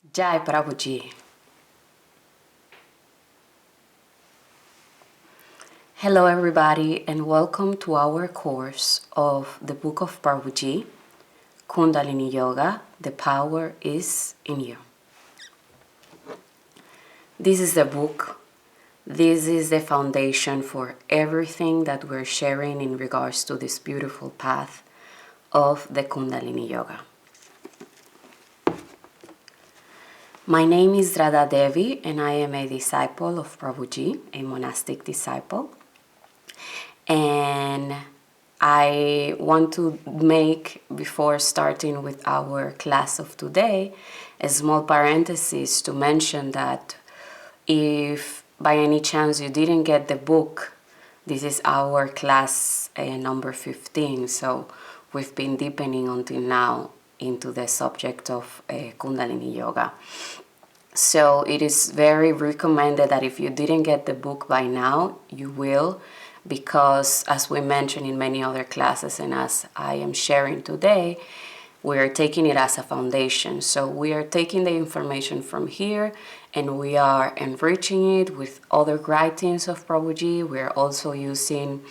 Jai Prabhuji. Hello everybody and welcome to our course of the book of Prabhuji, Kundalini Yoga, The Power is in You. This is the book. This is the foundation for everything that we're sharing in regards to this beautiful path of the Kundalini Yoga. My name is Radha Devi and I am a disciple of Prabhuji, a monastic disciple. And I want to make, before starting with our class of today, a small parenthesis to mention that if by any chance you didn't get the book, this is our class number 15. So we've been deepening until now into the subject of Kundalini Yoga. So it is very recommended that if you didn't get the book by now, you will, because as we mentioned in many other classes and as I am sharing today, we are taking it as a foundation. So we are taking the information from here and we are enriching it with other writings of Prabhuji. We are also using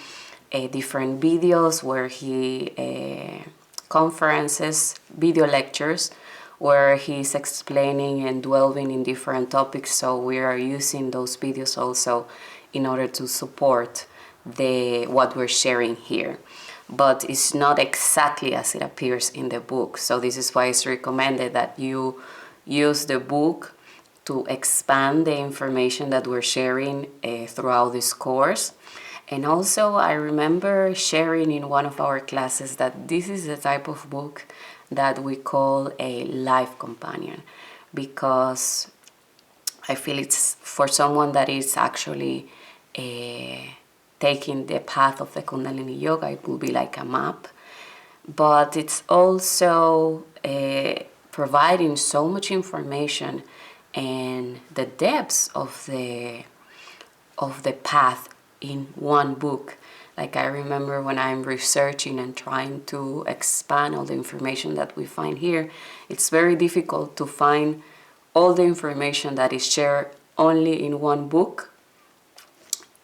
different videos where he conferences, video lectures, where he's explaining and dwelling in different topics. So we are using those videos also in order to support what we're sharing here. But it's not exactly as it appears in the book. So this is why it's recommended that you use the book to expand the information that we're sharing throughout this course. And also I remember sharing in one of our classes that this is the type of book that we call a life companion, because I feel it's for someone that is actually taking the path of the Kundalini Yoga, it will be like a map. But it's also providing so much information and the depths of the path in one book. Like I remember when I'm researching and trying to expand all the information that we find here, it's very difficult to find all the information that is shared only in one book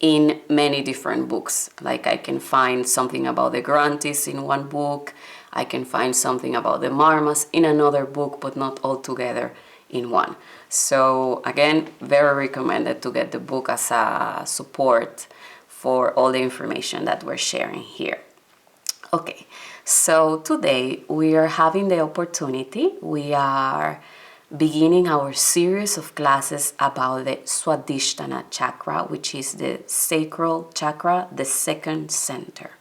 in many different books. Like I can find something about the Granthis in one book, I can find something about the Marmas in another book, but not all together in one. So again, very recommended to get the book as a support for all the information that we're sharing here. Okay, so today we are having the opportunity, we are beginning our series of classes about the Svadhisthana chakra, which is the sacral chakra, the second center.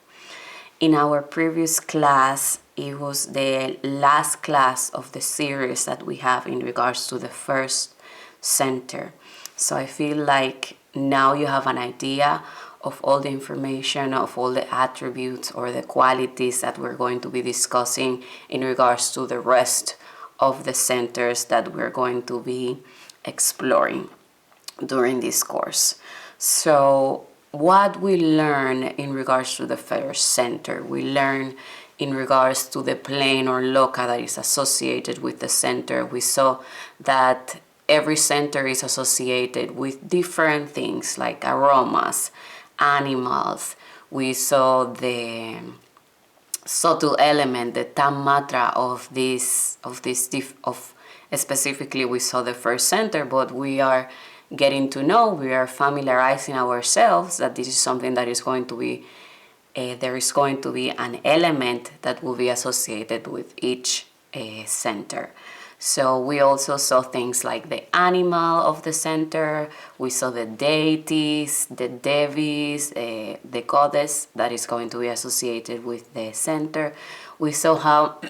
In our previous class, it was the last class of the series that we have in regards to the first center. So I feel like now you have an idea of all the information, of all the attributes or the qualities that we're going to be discussing in regards to the rest of the centers that we're going to be exploring during this course. So what we learn in regards to the first center, we learn in regards to the plane or loka that is associated with the center. We saw that every center is associated with different things like aromas, animals. We saw the subtle element, the tammatra of specifically we saw the first center, but we are getting to know, we are familiarizing ourselves that this is something that is going to be there is going to be an element that will be associated with each center. So we also saw things like the animal of the center, we saw the deities, the Devis, the goddess that is going to be associated with the center. We saw how,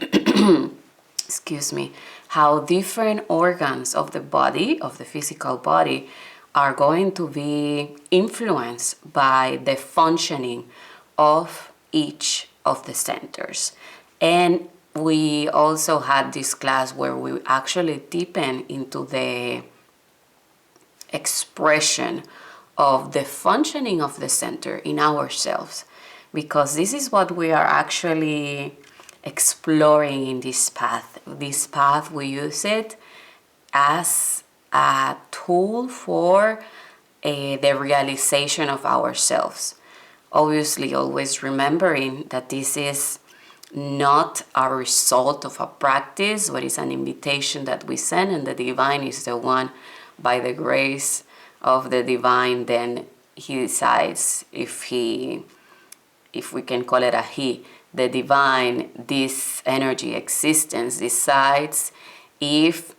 how different organs of the body, of the physical body, are going to be influenced by the functioning of each of the centers. And we also had this class where we actually deepen into the expression of the functioning of the center in ourselves, because this is what we are actually exploring in this path. This path, we use it as a tool for the realization of ourselves. Obviously, always remembering that this is not a result of a practice, but it's an invitation that we send, and the divine is the one, by the grace of the divine, then he decides if we can call it a he, the divine, this energy existence decides if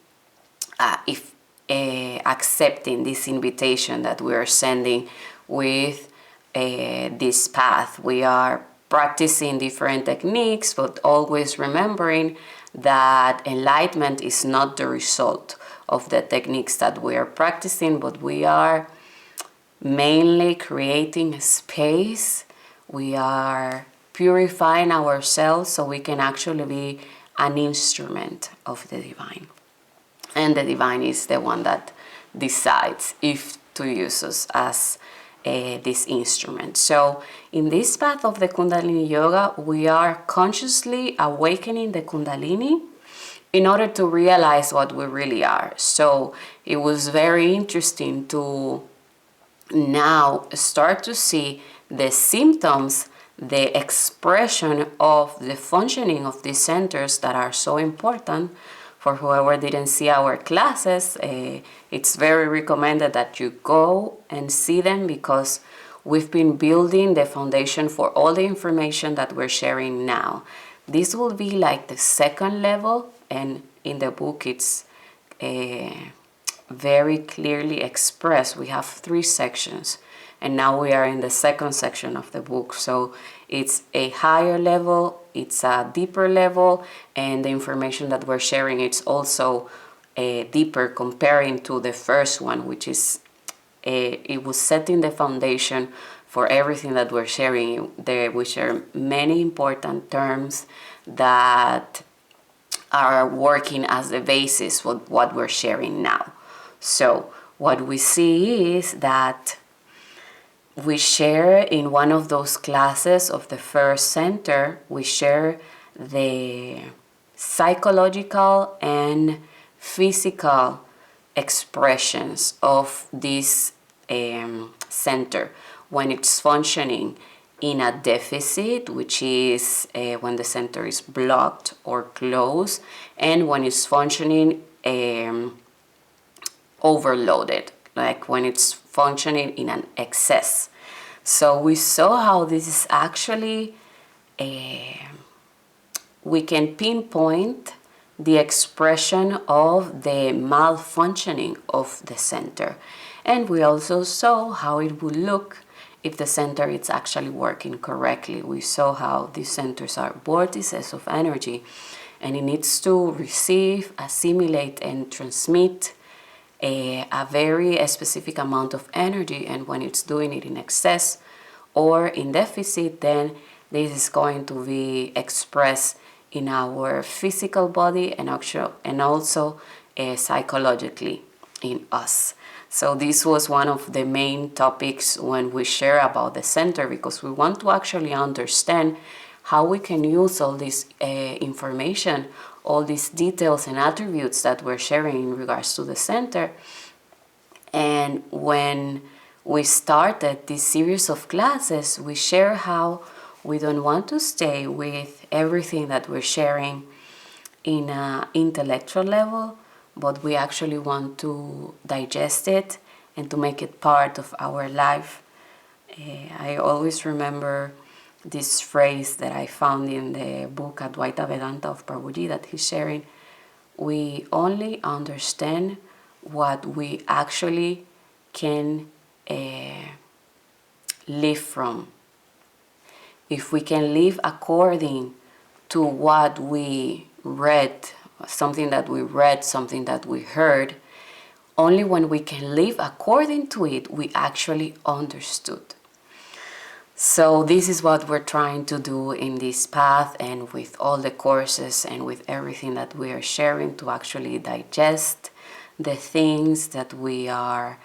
accepting this invitation that we are sending with this path. We are practicing different techniques, but always remembering that enlightenment is not the result of the techniques that we are practicing, but we are mainly creating a space. We are purifying ourselves so we can actually be an instrument of the divine. And the divine is the one that decides if to use us as this instrument. So in this path of the Kundalini Yoga, we are consciously awakening the Kundalini in order to realize what we really are. So it was very interesting to now start to see the symptoms, the expression of the functioning of these centers that are so important. For whoever didn't see our classes, it's very recommended that you go and see them, because we've been building the foundation for all the information that we're sharing now. This will be like the second level, and in the book it's very clearly expressed. We have 3 sections, and now we are in the second section of the book. So it's a higher level, it's a deeper level, and the information that we're sharing, it's also deeper comparing to the first one, which is it was setting the foundation for everything that we're sharing. We share many important terms that are working as the basis for what we're sharing now. So what we see is that we share in one of those classes of the first center, we share the psychological and physical expressions of this center when it's functioning in a deficit, which is when the center is blocked or closed, and when it's functioning overloaded, like when it's functioning in an excess. So we saw how this is actually, we can pinpoint the expression of the malfunctioning of the center. And we also saw how it would look if the center is actually working correctly. We saw how these centers are vortices of energy, and it needs to receive, assimilate, and transmit a very specific amount of energy. And when it's doing it in excess or in deficit, then this is going to be expressed in our physical body and also psychologically in us. So this was one of the main topics when we share about the center, because we want to actually understand how we can use all this information, all these details and attributes that we're sharing in regards to the center. And when we started this series of classes, we share how we don't want to stay with everything that we're sharing in an intellectual level, but we actually want to digest it and to make it part of our life. I always remember this phrase that I found in the book Advaita Vedanta of Prabhuji that he's sharing. We only understand what we actually can live from. If we can live according to what we read, something that we read, something that we heard, only when we can live according to it, we actually understood. So this is what we're trying to do in this path, and with all the courses and with everything that we are sharing, to actually digest the things that we are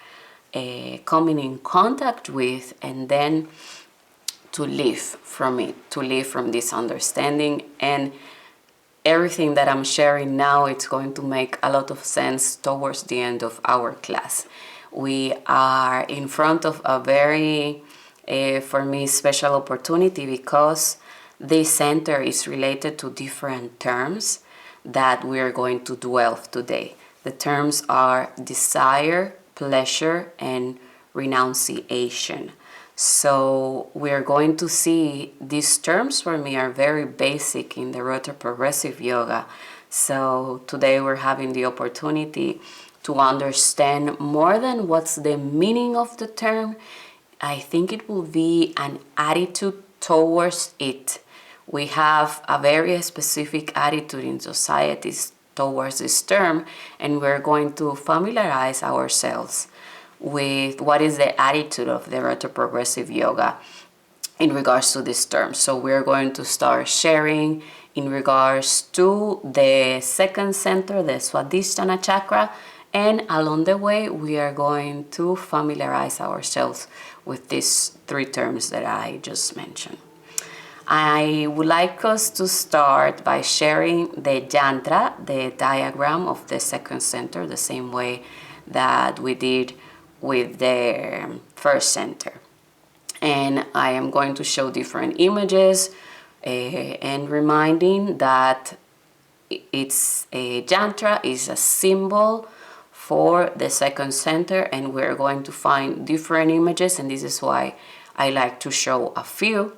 coming in contact with, and then to live from it, to live from this understanding. And everything that I'm sharing now, it's going to make a lot of sense towards the end of our class. We are in front of a very, for me, special opportunity, because this center is related to different terms that we are going to dwell today. The terms are desire, pleasure, and renunciation. So we are going to see these terms for me are very basic in the Retroprogressive Yoga. So today we're having the opportunity to understand more than what's the meaning of the term. I think it will be an attitude towards it. We have a very specific attitude in societies towards this term, and we're going to familiarize ourselves with what is the attitude of the Retroprogressive Yoga in regards to this term. So we're going to start sharing in regards to the second center, the Svadhisthana chakra, and along the way we are going to familiarize ourselves with these three terms that I just mentioned. I would like us to start by sharing the yantra, the diagram of the second center, the same way that we did with the first center. And I am going to show different images and reminding that it's a yantra is a symbol for the second center, and we're going to find different images, and this is why I like to show a few,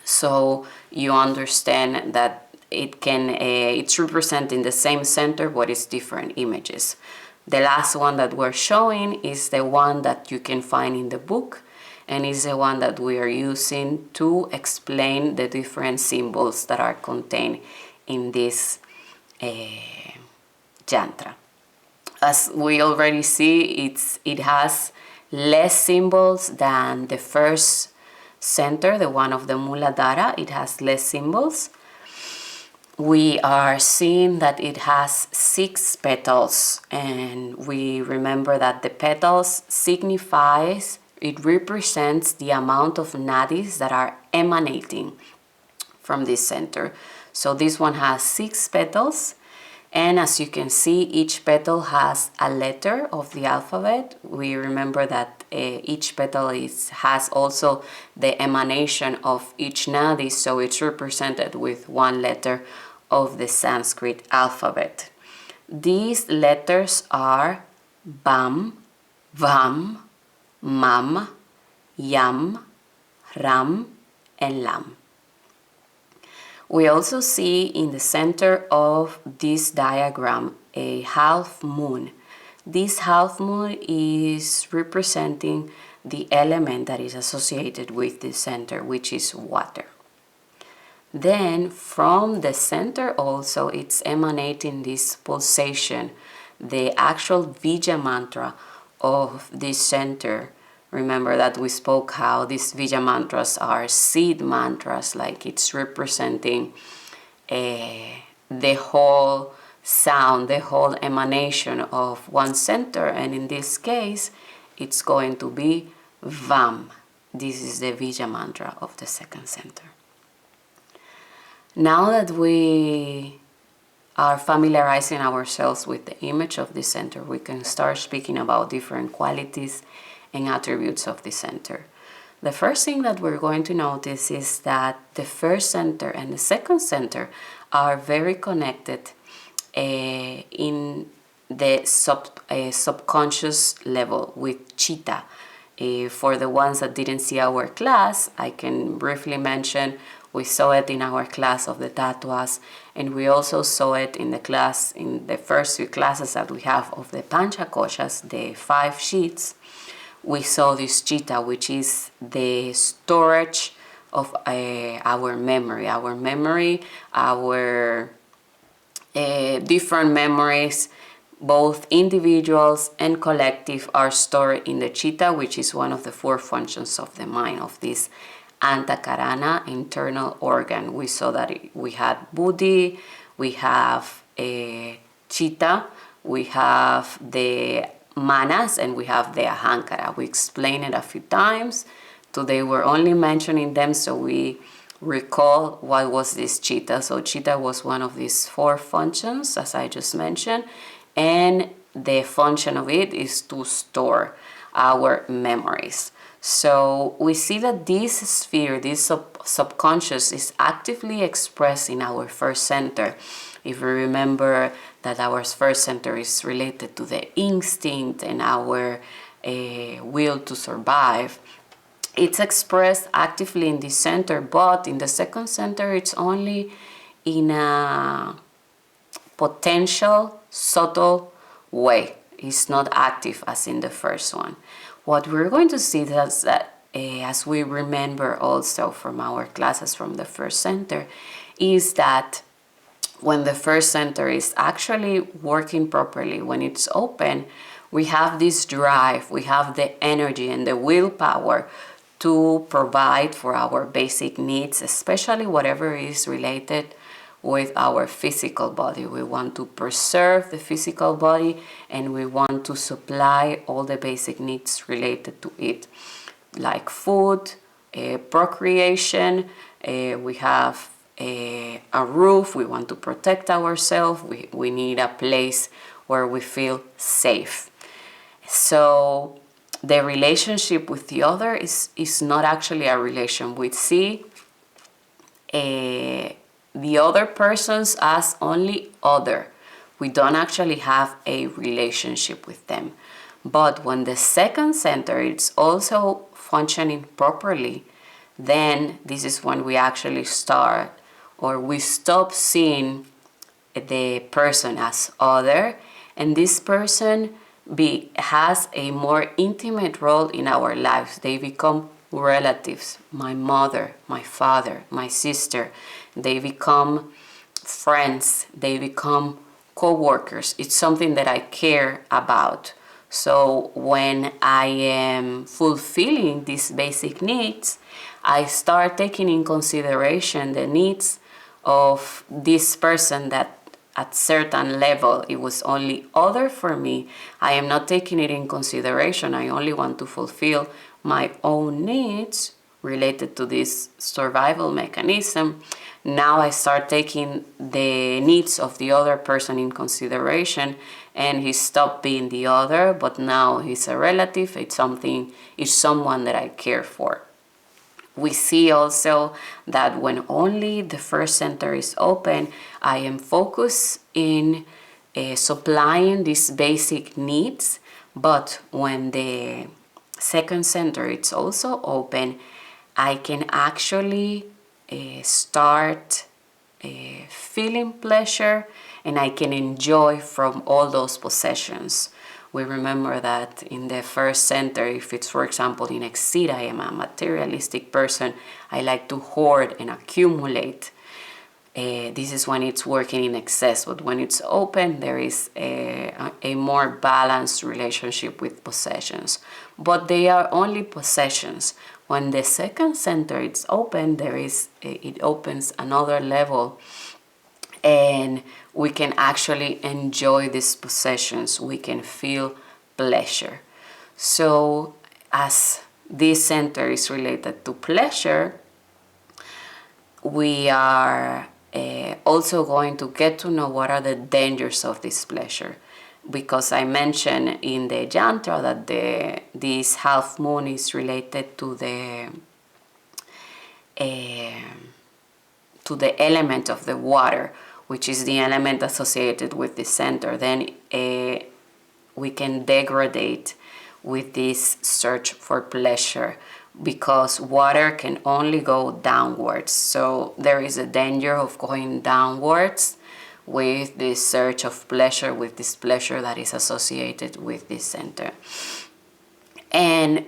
so you understand that it's representing the same center, but it's different images. The last one that we're showing is the one that you can find in the book, and is the one that we are using to explain the different symbols that are contained in this yantra. As we already see, it has less symbols than the first center, the one of the Muladhara. It has less symbols. We are seeing that it has 6 petals, and we remember that the petals it represents the amount of nadis that are emanating from this center. So this one has 6 petals, and as you can see, each petal has a letter of the alphabet. We remember that each petal has also the emanation of each nadi, so it's represented with one letter of the Sanskrit alphabet. These letters are Bam, Vam, Mam, Yam, Ram, and Lam. We also see in the center of this diagram a half moon. This half moon is representing the element that is associated with the center, which is water. Then from the center also it's emanating this pulsation, the actual Vija mantra of this center. Remember that we spoke how these Vija mantras are seed mantras, like it's representing the whole sound, the whole emanation of one center, and in this case it's going to be Vam. This is the Vija mantra of the second center. Now that we are familiarizing ourselves with the image of the center, we can start speaking about different qualities and attributes of the center. The first thing that we're going to notice is that the first center and the second center are very connected in the subconscious level with Chitta. For the ones that didn't see our class, I can briefly mention we saw it in our class of the Tattvas, and we also saw it in the first 2 classes that we have of the Panchakoshas, the 5 sheets. We saw this Chitta, which is the storage of our memory, our different memories, both individuals and collective, are stored in the Chitta, which is one of the 4 functions of the mind, of this Antakarana, internal organ. We saw that we had Buddhi, we have Chitta, we have the Manas, and we have the Ahankara. We explained it a few times. Today we're only mentioning them so we recall what was this chitta. So chitta was one of these 4 functions, as I just mentioned, and the function of it is to store our memories. So we see that this sphere, this subconscious, is actively expressed in our first center. If we remember that our first center is related to the instinct and our will to survive, it's expressed actively in this center, but in the second center, it's only in a potential, subtle way. It's not active as in the first one. What we're going to see is that, as we remember also from our classes from the first center, is that when the first center is actually working properly, when it's open, we have this drive, we have the energy and the willpower to provide for our basic needs, especially whatever is related with our physical body. We want to preserve the physical body and we want to supply all the basic needs related to it, like food, procreation, we have a roof, we want to protect ourselves, we need a place where we feel safe. So the relationship with the other is not actually a relation. We see the other persons as only other. We don't actually have a relationship with them. But when the second center is also functioning properly, then this is when we actually start, or we stop seeing the person as other, and this person has a more intimate role in our lives. They become relatives, my mother, my father, my sister. They become friends, they become co-workers. It's something that I care about. So when I am fulfilling these basic needs, I start taking in consideration the needs of this person that at certain level it was only other for me. I am not taking it in consideration. I only want to fulfill my own needs related to this survival mechanism. Now I start taking the needs of the other person in consideration, and he stopped being the other, but now he's a relative. It's someone that I care for. We see also that when only the first center is open, I am focused in supplying these basic needs. But when the second center is also open, I can actually start feeling pleasure, and I can enjoy from all those possessions. We remember that in the first center, if it's, for example, in Exit, I am a materialistic person. I like to hoard and accumulate. This is when it's working in excess, but when it's open, there is a more balanced relationship with possessions. But they are only possessions. When the second center is open, it opens another level, and we can actually enjoy these possessions. We can feel pleasure. So as this center is related to pleasure, we are also going to get to know what are the dangers of this pleasure. Because I mentioned in the yantra that this half moon is related to the element of the water, which is the element associated with the center. Then we can degrade with this search for pleasure, because water can only go downwards. So there is a danger of going downwards with this search of pleasure, with this pleasure that is associated with this center. And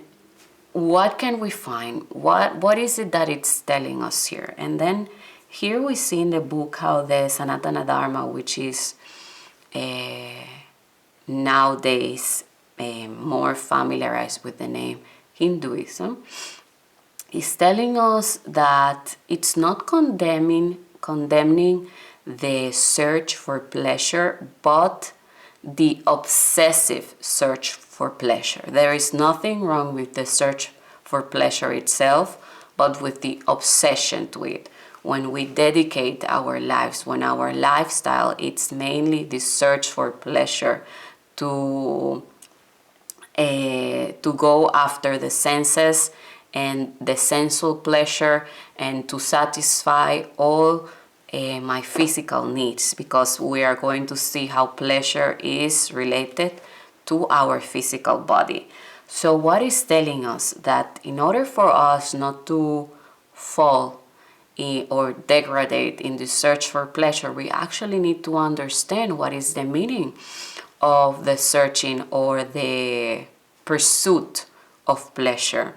what can we find? What is it that it's telling us here? And then here we see in the book how the Sanatana Dharma, which is nowadays more familiarized with the name Hinduism, is telling us that it's not condemning the search for pleasure, but the obsessive search for pleasure. There is nothing wrong with the search for pleasure itself, but with the obsession to it. When we dedicate our lives, when our lifestyle, it's mainly the search for pleasure, to go after the senses and the sensual pleasure, and to satisfy all my physical needs, because we are going to see how pleasure is related to our physical body. So what is telling us that in order for us not to fall or degrade in the search for pleasure, we actually need to understand what is the meaning of the searching or the pursuit of pleasure.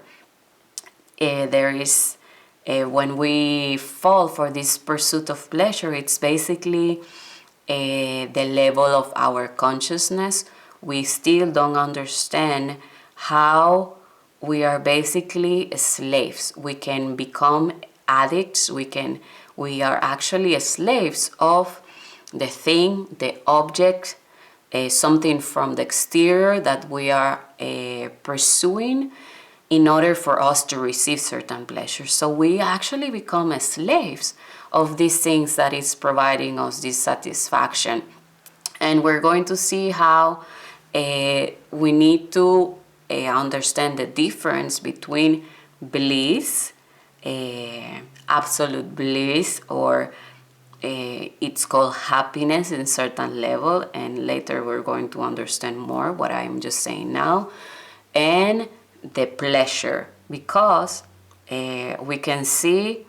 When we fall for this pursuit of pleasure, it's basically the level of our consciousness. We still don't understand how we are basically slaves. We can become addicts. We are actually slaves of the thing, the object, something from the exterior that we are pursuing in order for us to receive certain pleasures. So we actually become slaves of these things that is providing us this satisfaction. And we're going to see how we need to understand the difference between bliss, absolute bliss, or it's called happiness in certain level, and later we're going to understand more what I'm just saying now, and the pleasure, because we can see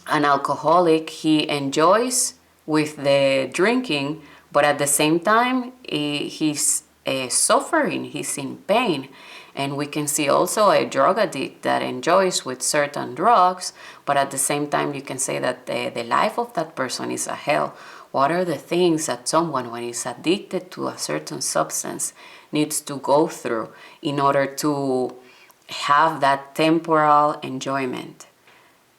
an alcoholic, he enjoys with the drinking, but at the same time he's suffering, he's in pain. And we can see also a drug addict that enjoys with certain drugs, but at the same time you can say that the life of that person is a hell. What are the things that someone, when is addicted to a certain substance, needs to go through in order to have that temporal enjoyment?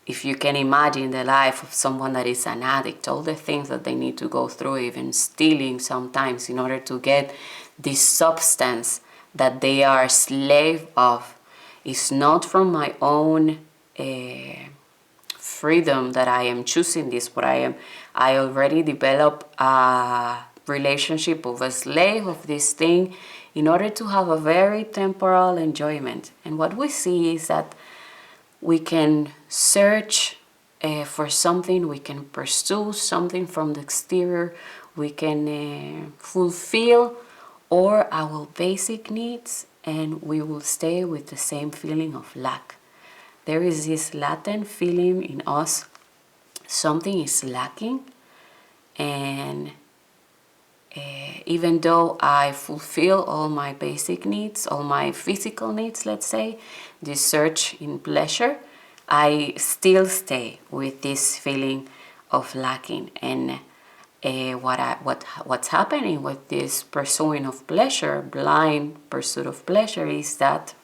If you can imagine the life of someone that is an addict, all the things that they need to go through, even stealing sometimes in order to get this substance that they are slave of, is not from my own freedom that I am choosing this, but I already developed a relationship of a slave of this thing in order to have a very temporal enjoyment. And what we see is that we can search for something, we can pursue something from the exterior, we can fulfill all our basic needs, and we will stay with the same feeling of lack. There is this latent feeling in us, something is lacking, and even though I fulfill all my basic needs, all my physical needs, let's say, this search in pleasure, I still stay with this feeling of lacking. And what's happening with this pursuing of pleasure, blind pursuit of pleasure, is that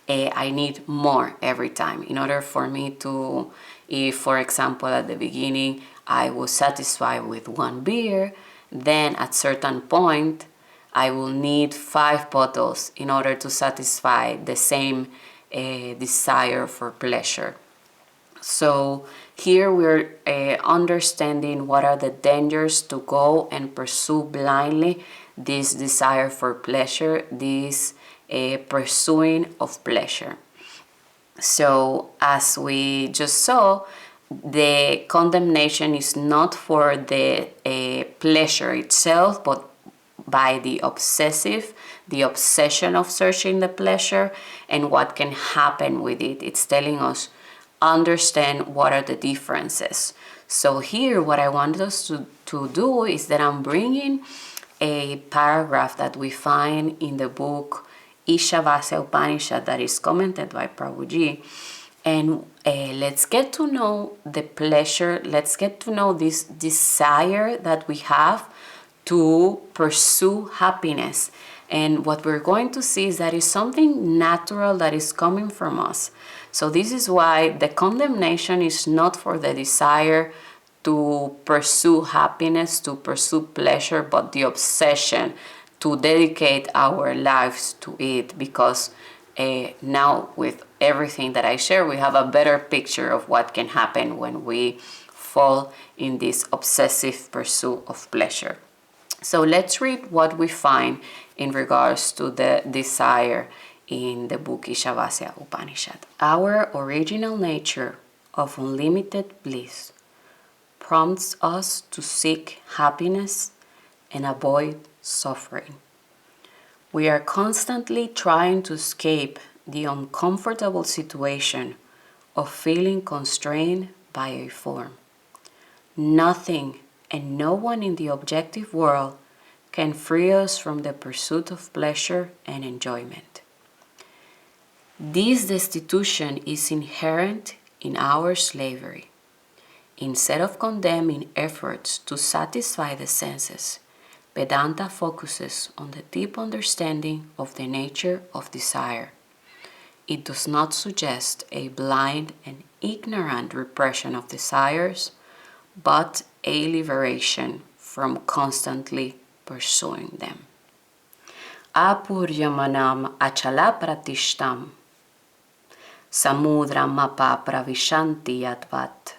I need more every time in order for me to, if for example at the beginning I was satisfied with one beer, then at certain point I will need 5 bottles in order to satisfy the same desire for pleasure. So here we're understanding what are the dangers to go and pursue blindly this desire for pleasure, this pursuing of pleasure. So as we just saw, the condemnation is not for the pleasure itself, but by the obsession of searching the pleasure and what can happen with it. It's telling us, understand what are the differences. So here what I want us to do is that I'm bringing a paragraph that we find in the book Ishavasya Upanishad that is commented by Prabhuji. And let's get to know the pleasure, let's get to know this desire that we have to pursue happiness. And what we're going to see is that it's something natural that is coming from us. So this is why the condemnation is not for the desire to pursue happiness, to pursue pleasure, but the obsession to dedicate our lives to it, because now with everything that I share, we have a better picture of what can happen when we fall in this obsessive pursuit of pleasure. So let's read what we find in regards to the desire in the book Ishavasya Upanishad. Our original nature of unlimited bliss prompts us to seek happiness and avoid suffering. We are constantly trying to escape the uncomfortable situation of feeling constrained by a form. Nothing and no one in the objective world can free us from the pursuit of pleasure and enjoyment. This destitution is inherent in our slavery. Instead of condemning efforts to satisfy the senses, Vedanta focuses on the deep understanding of the nature of desire. It does not suggest a blind and ignorant repression of desires, but a liberation from constantly pursuing them. Apuryamanam achala pratishtam samudram mapa pravishanti yadvat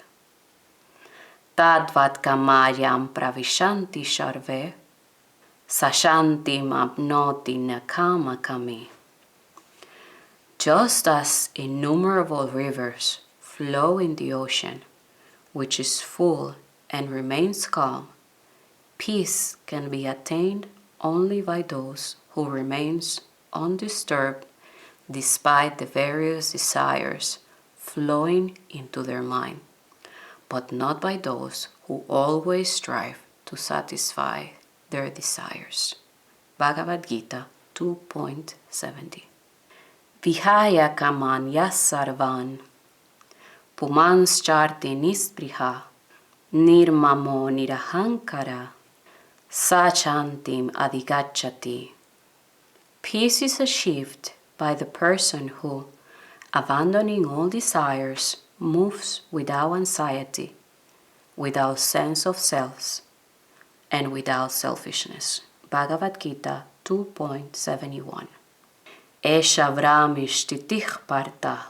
tadvat kamayam pravishanti sharve sashantim apnoti nakama kami. Just as innumerable rivers flow in the ocean, which is full and remains calm, peace can be attained only by those who remains undisturbed despite the various desires flowing into their mind, but not by those who always strive to satisfy their desires. Bhagavad Gita 2.70. Vihaya kaman yasarvan pumanscharti nispriha nirmamo nirahankara sachantim adhigachati. Peace is achieved by the person who, abandoning all desires, moves without anxiety, without sense of self, and without selfishness. Bhagavad Gita 2.71. Esha vramishtitih partha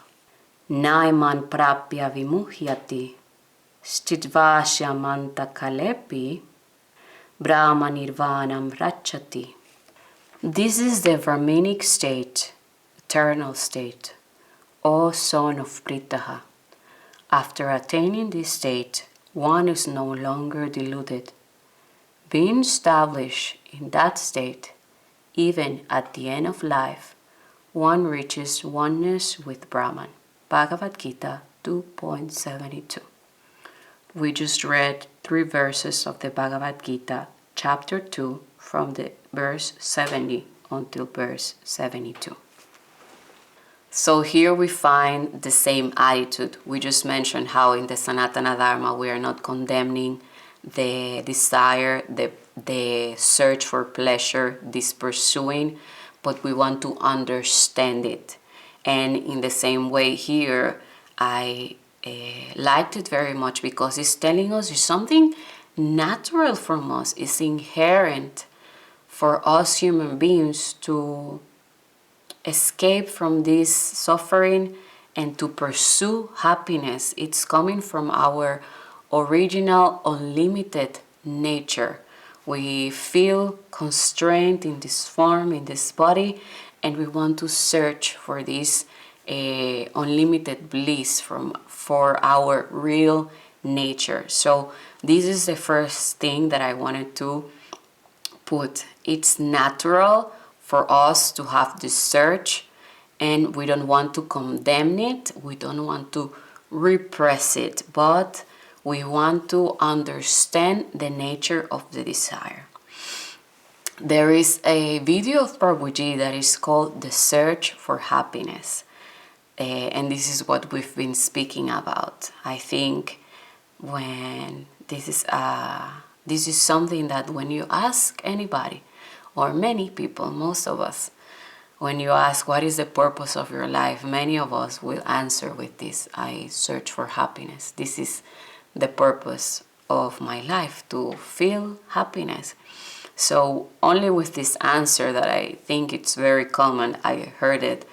naiman prapya vimuhyati sthidvashyamanta kalepi brahma nirvanam rachati. This is the Brahminic state, eternal state, O son of Pritha. After attaining this state, one is no longer deluded. Being established in that state, even at the end of life, one reaches oneness with Brahman. Bhagavad Gita 2.72. We just read 3 verses of the Bhagavad Gita, chapter 2, from the verse 70 until verse 72. So here we find the same attitude. We just mentioned how in the Sanatana Dharma we are not condemning the desire, the search for pleasure, this pursuing, but we want to understand it. And in the same way here, I liked it very much because it's telling us it's something natural from us. It's inherent for us human beings to escape from this suffering and to pursue happiness. It's coming from our original unlimited nature. We feel constrained in this form, in this body, and we want to search for this unlimited bliss for our real nature. So this is the first thing that I wanted to put. It's natural for us to have this search, and we don't want to condemn it, we don't want to repress it, but we want to understand the nature of the desire. There is a video of Prabhuji that is called The Search for Happiness. And this is what we've been speaking about. I think when this is something that when you ask anybody, or many people, most of us, when you ask what is the purpose of your life, many of us will answer with this: I search for happiness. This is the purpose of my life, to feel happiness. So only with this answer that I think it's very common, I heard it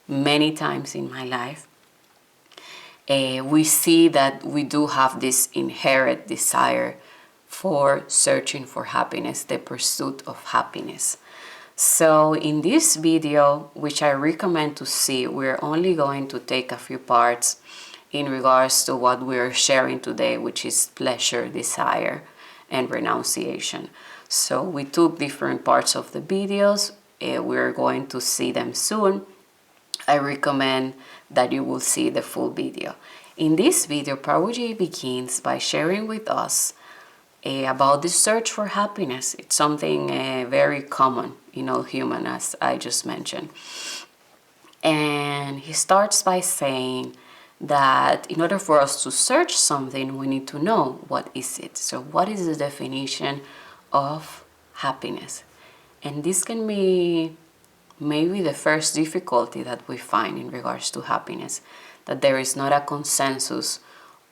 many times in my life, we see that we do have this inherent desire for searching for happiness, the pursuit of happiness. So in this video, which I recommend to see, we're only going to take a few parts in regards to what we're sharing today, which is pleasure, desire, and renunciation. So we took different parts of the videos. We're going to see them soon. I recommend that you will see the full video. In this video, Prabhuji begins by sharing with us about the search for happiness. It's something very common in all humans, as I just mentioned. And he starts by saying that in order for us to search something, we need to know what is it. So what is the definition of happiness? And this can be maybe the first difficulty that we find in regards to happiness, that there is not a consensus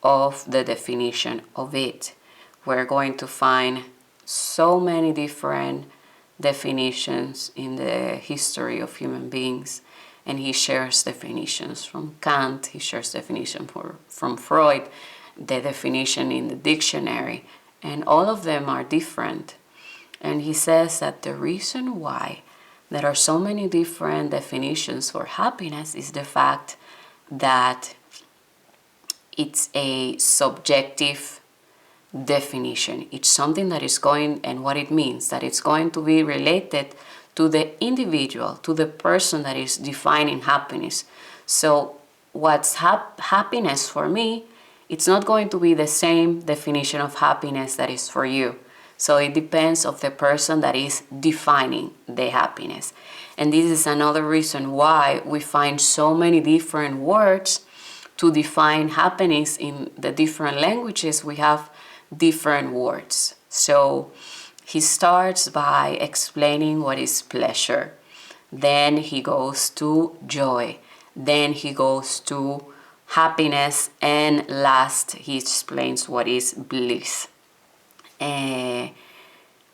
of the definition of it. We're going to find so many different definitions in the history of human beings, and he shares definitions from Kant, he shares definition from Freud, the definition in the dictionary, and all of them are different. And he says that the reason why there are so many different definitions for happiness is the fact that it's a subjective definition. It's something that is going, and what it means, that it's going to be related to the individual, to the person that is defining happiness. So what's happiness for me, it's not going to be the same definition of happiness that is for you. So it depends on the person that is defining the happiness. And this is another reason why we find so many different words to define happiness in the different languages. We have different words. So he starts by explaining what is pleasure. Then he goes to joy. Then he goes to happiness. And last, he explains what is bliss.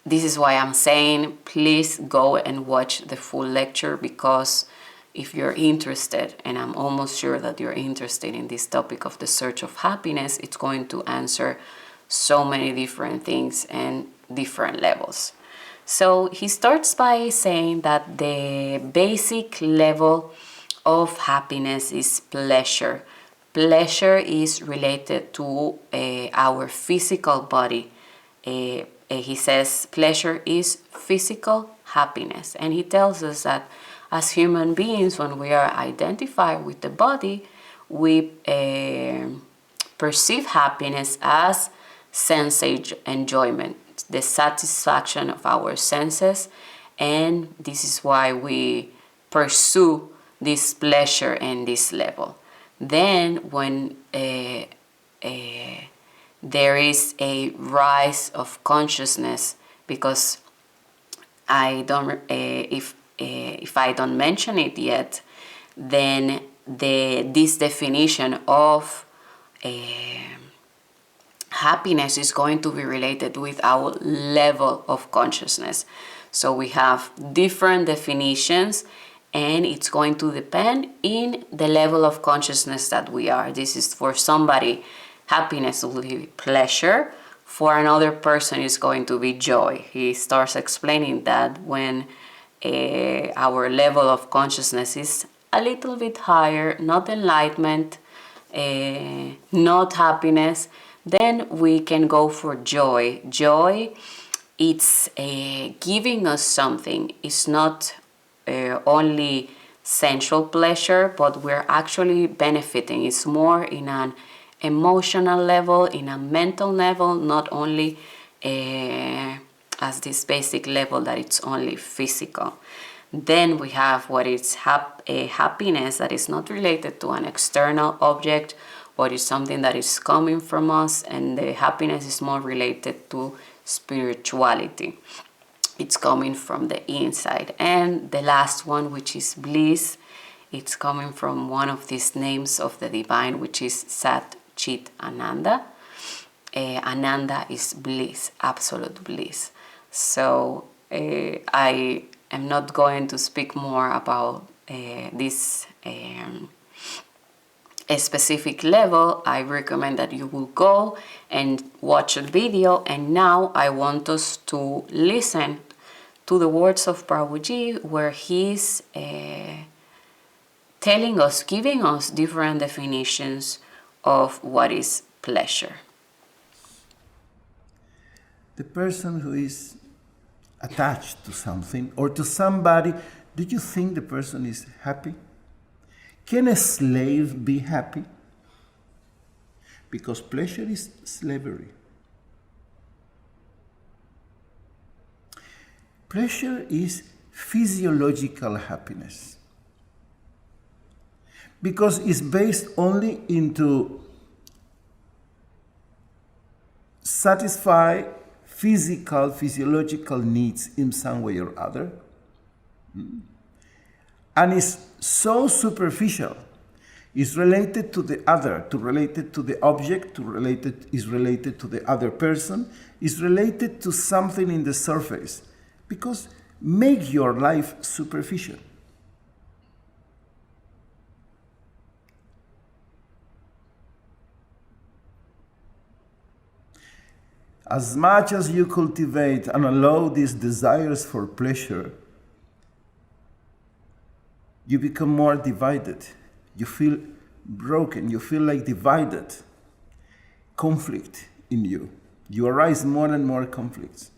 This is why I'm saying, please go and watch the full lecture, because if you're interested, and I'm almost sure that you're interested in this topic of the search of happiness, it's going to answer so many different things and different levels. So he starts by saying that the basic level of happiness is pleasure. Pleasure is related to our physical body. He says pleasure is physical happiness. And he tells us that as human beings, when we are identified with the body, we perceive happiness as sense enjoyment, the satisfaction of our senses. And this is why we pursue this pleasure and this level. Then when there is a rise of consciousness, because I don't, if I don't mention it yet, then this definition of happiness is going to be related with our level of consciousness. So we have different definitions, and it's going to depend in the level of consciousness that we are. This is for somebody, happiness will be pleasure. For another person, it's going to be joy. He starts explaining that when our level of consciousness is a little bit higher, not enlightenment, not happiness, then we can go for joy. Joy, it's giving us something. It's not only sensual pleasure, but we're actually benefiting. It's more in an emotional level, in a mental level, not only as this basic level that it's only physical. Then we have what is happiness that is not related to an external object, but is something that is coming from us, and the happiness is more related to spirituality. It's coming from the inside. And the last one, which is bliss, it's coming from one of these names of the divine, which is Sat Chit Ananda. Ananda is bliss, absolute bliss. So I am not going to speak more about this a specific level, I recommend that you will go and watch a video. And now I want us to listen to the words of Prabhuji, where he's telling us, giving us different definitions of what is pleasure. The person who is attached to something or to somebody, do you think the person is happy? Can a slave be happy? Because pleasure is slavery. Pleasure is physiological happiness. Because it's based only into satisfy physiological needs in some way or other. And it's so superficial. It's related to the other, related to the object, is related to the other person, is related to something in the surface. Because make your life superficial. As much as you cultivate and allow these desires for pleasure, you become more divided. You feel broken. You feel like divided. Conflict in you. You arise more and more conflicts.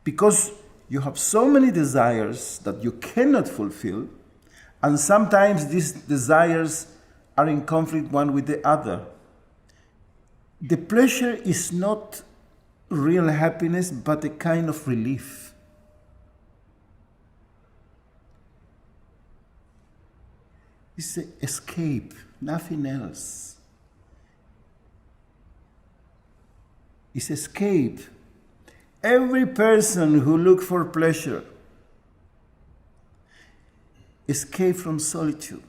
Because you have so many desires that you cannot fulfill, and sometimes these desires are in conflict one with the other. The pleasure is not real happiness, but a kind of relief. It's an escape, nothing else. It's escape. Every person who looks for pleasure escape from solitude.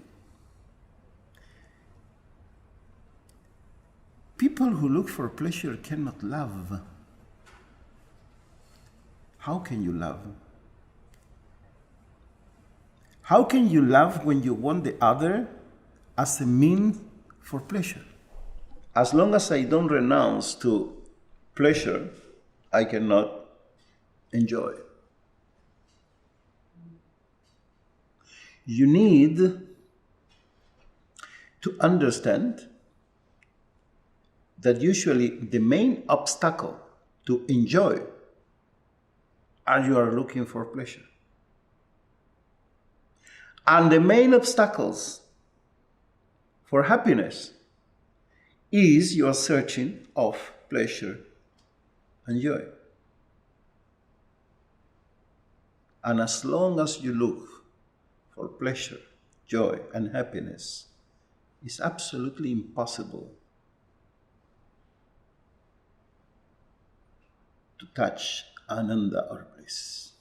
People who look for pleasure cannot love. How can you love? How can you love when you want the other as a means for pleasure? As long as I don't renounce to pleasure, I cannot enjoy. You need to understand that usually the main obstacle to enjoy are you are looking for pleasure. And the main obstacles for happiness is your searching of pleasure and joy. And as long as you look for pleasure, joy, and happiness, it's absolutely impossible to touch Ananda or bliss.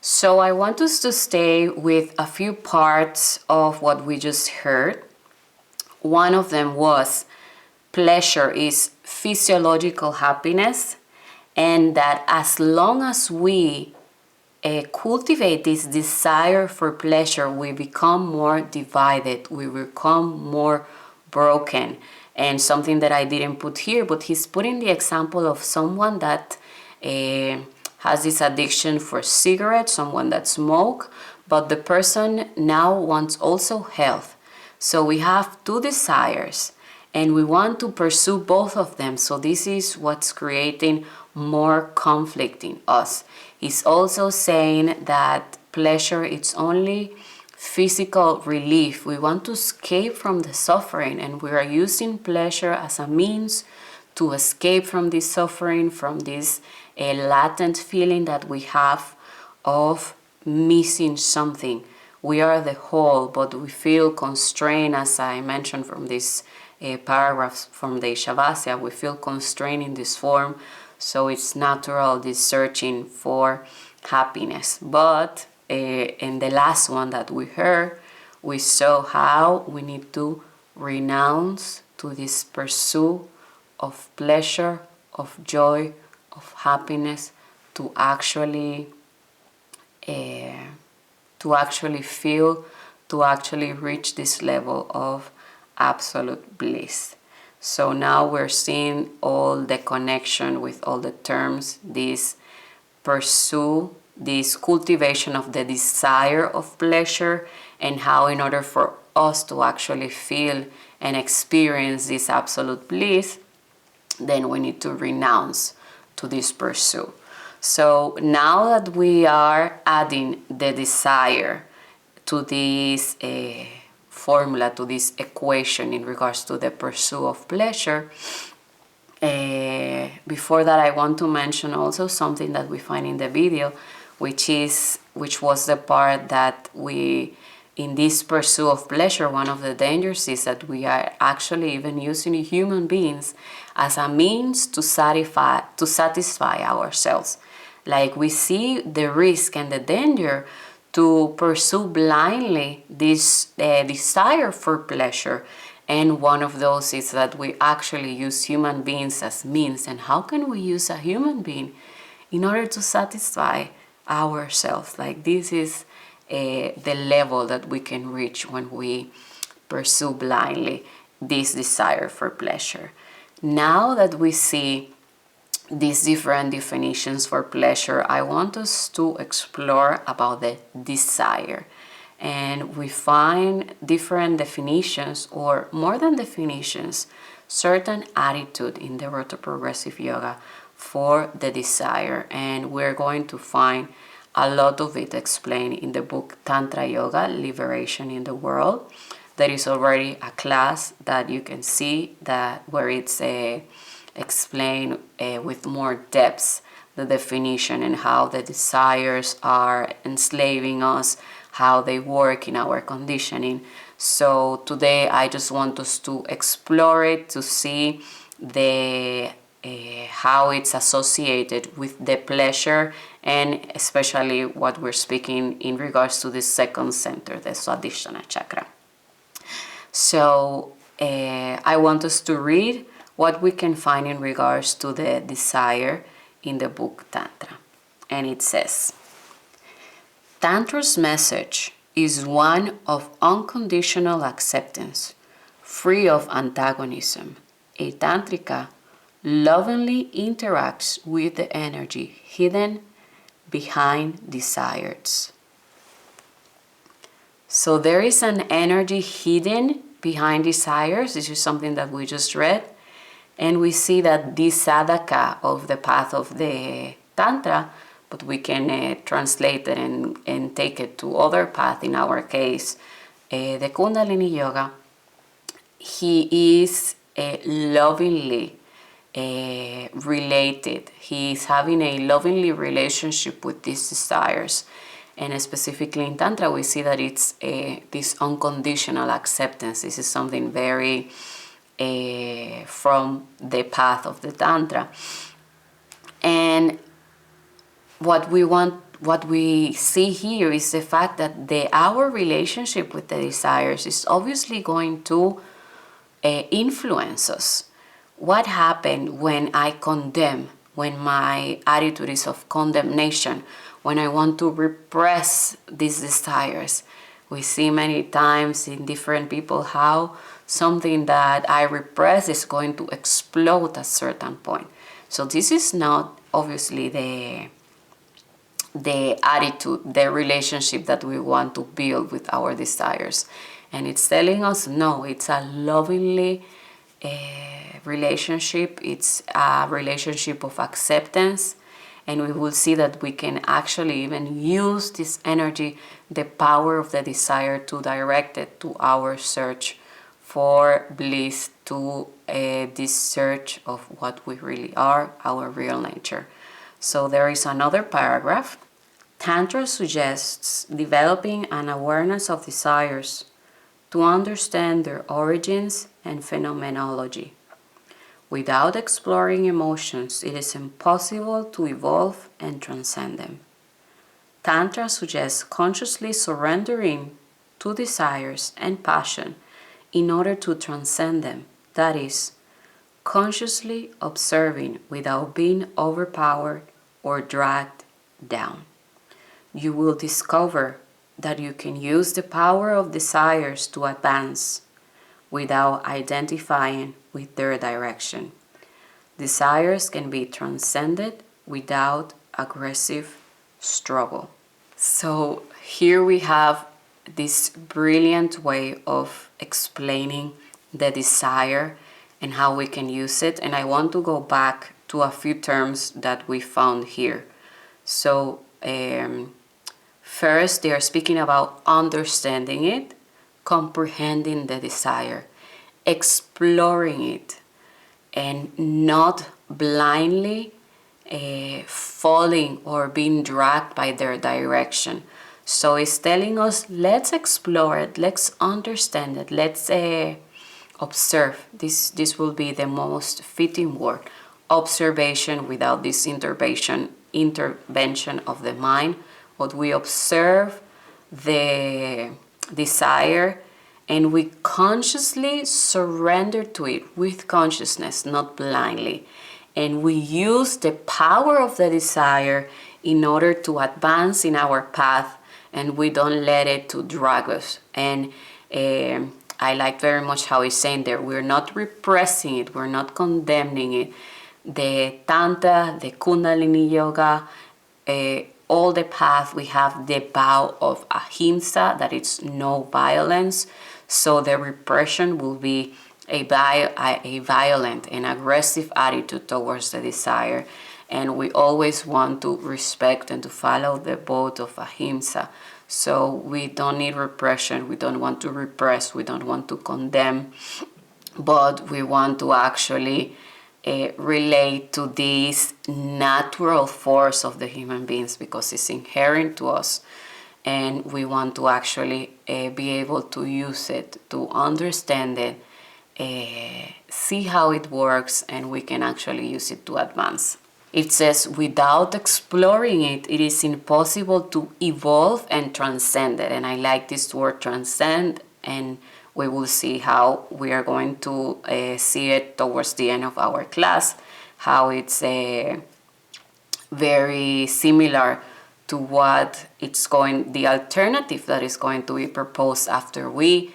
So I want us to stay with a few parts of what we just heard. One of them was pleasure is physiological happiness, and that as long as we cultivate this desire for pleasure, we become more divided, we become more broken. And something that I didn't put here, but he's putting the example of someone that has this addiction for cigarettes, someone that smokes, but the person now wants also health. So we have two desires and we want to pursue both of them. So this is what's creating more conflict in us. He's also saying that pleasure, it's only physical relief. We want to escape from the suffering, and we are using pleasure as a means to escape from this suffering, from this latent feeling that we have of missing something. We are the whole, but we feel constrained, as I mentioned from this paragraph from the Shavasya, we feel constrained in this form. So it's natural, this searching for happiness. But in the last one that we heard, we saw how we need to renounce to this pursuit of pleasure, of joy, of happiness, to actually feel, to actually reach this level of absolute bliss. So now we're seeing all the connection with all the terms, this pursue, this cultivation of the desire of pleasure, and how in order for us to actually feel and experience this absolute bliss, then we need to renounce to this pursuit. So now that we are adding the desire to this formula, to this equation in regards to the pursuit of pleasure, before that I want to mention also something that we find in the video, which was the part that we, in this pursuit of pleasure, one of the dangers is that we are actually even using human beings as a means to satisfy ourselves. Like we see the risk and the danger to pursue blindly this desire for pleasure. And one of those is that we actually use human beings as means. And how can we use a human being in order to satisfy ourselves? Like this is the level that we can reach when we pursue blindly this desire for pleasure. Now that we see these different definitions for pleasure, I want us to explore about the desire. And we find different definitions, or more than definitions, certain attitude in the Retroprogressive Yoga for the desire. And we're going to find a lot of it explained in the book Tantra Yoga, Liberation in the World. There is already a class that you can see that where it's explained with more depth the definition and how the desires are enslaving us, how they work in our conditioning. So today I just want us to explore it, to see the how it's associated with the pleasure, and especially what we're speaking in regards to the second center, the Svadhisthana chakra. So I want us to read what we can find in regards to the desire in the book Tantra. And it says, Tantra's message is one of unconditional acceptance, free of antagonism. A Tantrika lovingly interacts with the energy hidden behind desires. So there is an energy hidden behind desires. This is something that we just read. And we see that this sadhaka of the path of the Tantra, but we can translate it and take it to other path, in our case, the Kundalini Yoga. He is lovingly related. He is having a lovingly relationship with these desires. And specifically in Tantra, we see that it's this unconditional acceptance. This is something very from the path of the Tantra. And what we see here is the fact that our relationship with the desires is obviously going to influence us. What happened when I condemn, when my attitude is of condemnation, when I want to repress these desires? We see many times in different people how something that I repress is going to explode at a certain point. So this is not obviously the attitude, the relationship that we want to build with our desires. And it's telling us, no, it's a lovingly relationship. It's a relationship of acceptance. And we will see that we can actually even use this energy, the power of the desire, to direct it to our search for bliss, to this search of what we really are, our real nature. So there is another paragraph. Tantra suggests developing an awareness of desires to understand their origins and phenomenology. Without exploring emotions, it is impossible to evolve and transcend them. Tantra suggests consciously surrendering to desires and passion in order to transcend them. That is, consciously observing without being overpowered or dragged down. You will discover that you can use the power of desires to advance without identifying with their direction. Desires can be transcended without aggressive struggle. So here we have this brilliant way of explaining the desire and how we can use it. And I want to go back to a few terms that we found here. So first, they are speaking about understanding it, comprehending the desire, exploring it, and not blindly falling or being dragged by their direction. So it's telling us, let's explore it, let's understand it, let's observe. This will be the most fitting word. Observation without this intervention of the mind. But we observe the desire and we consciously surrender to it with consciousness, not blindly. And we use the power of the desire in order to advance in our path, and we don't let it to drag us. And I like very much how he's saying there, we're not repressing it, we're not condemning it. The Tantra, the Kundalini Yoga, all the path, we have the vow of ahimsa, that it's no violence. So the repression will be a violent and aggressive attitude towards the desire. And we always want to respect and to follow the vow of ahimsa. So we don't need repression, we don't want to repress, we don't want to condemn, but we want to actually relate to this natural force of the human beings because it's inherent to us. And we want to actually be able to use it, to understand it, see how it works, and we can actually use it to advance. It says, without exploring it, it is impossible to evolve and transcend it. And I like this word transcend, and we will see how we are going to see it towards the end of our class, how it's very similar to what it's going, the alternative that is going to be proposed after we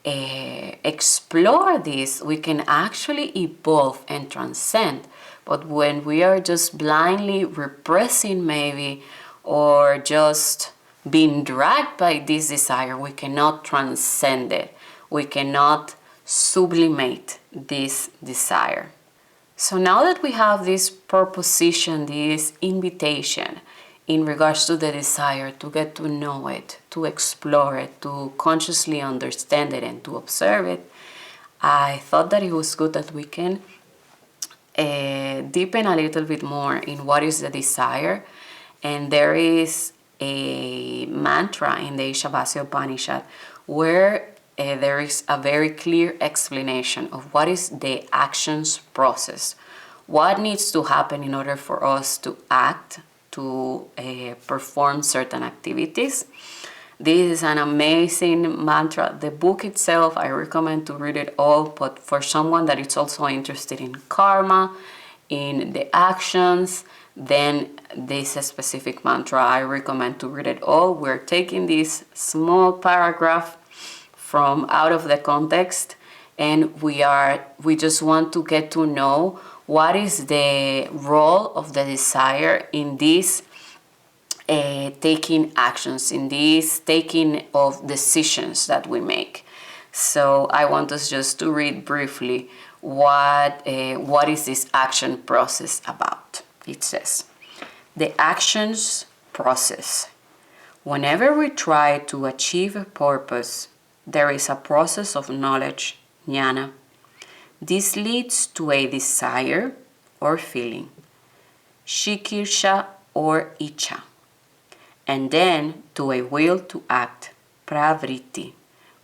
explore this. We can actually evolve and transcend. But when we are just blindly repressing maybe, or just being dragged by this desire, we cannot transcend it. We cannot sublimate this desire. So now that we have this proposition, this invitation in regards to the desire, to get to know it, to explore it, to consciously understand it and to observe it, I thought that it was good that we can deepen a little bit more in what is the desire. And there is a mantra in the Ishavasya Upanishad where there is a very clear explanation of what is the actions process, what needs to happen in order for us to act, to perform certain activities. This is an amazing mantra. The book itself, I recommend to read it all, but for someone that is also interested in karma, in the actions, then this specific mantra, I recommend to read it all. We're taking this small paragraph from out of the context, and we just want to get to know what is the role of the desire in this taking actions, in this taking of decisions that we make. So I want us just to read briefly what is this action process about. It says, the actions process. Whenever we try to achieve a purpose, there is a process of knowledge, jnana. This leads to a desire or feeling, shikirsha or icha, and then to a will to act, pravritti,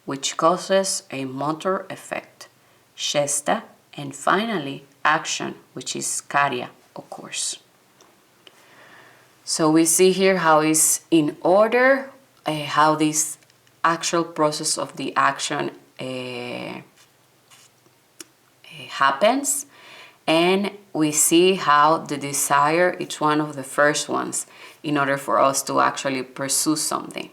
which causes a motor effect, shesta, and finally action, which is karya, of course. So we see here how is in order, how this actual process of the action happens, and we see how the desire is one of the first ones in order for us to actually pursue something.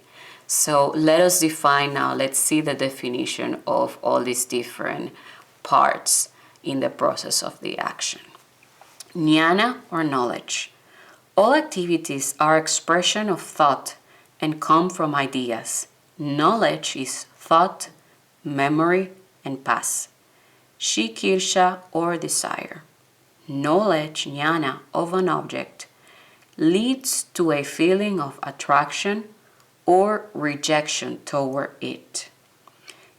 So let us define now, let's see the definition of all these different parts in the process of the action. Jnana, or knowledge. All activities are expression of thought and come from ideas. Knowledge is thought, memory, and past. Shikirsha, or desire. Knowledge, jnana, of an object leads to a feeling of attraction or rejection toward it.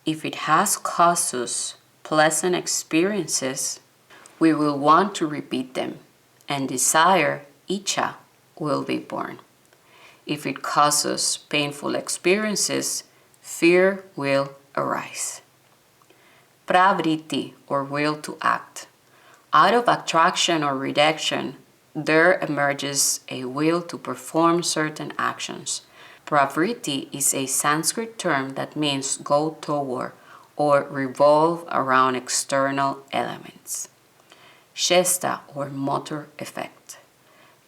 If it has caused us pleasant experiences, we will want to repeat them, and desire, icha, will be born. If it causes painful experiences, fear will arise. Pravritti, or will to act. Out of attraction or rejection, there emerges a will to perform certain actions. Pravritti is a Sanskrit term that means go toward or revolve around external elements. Shesta, or motor effect.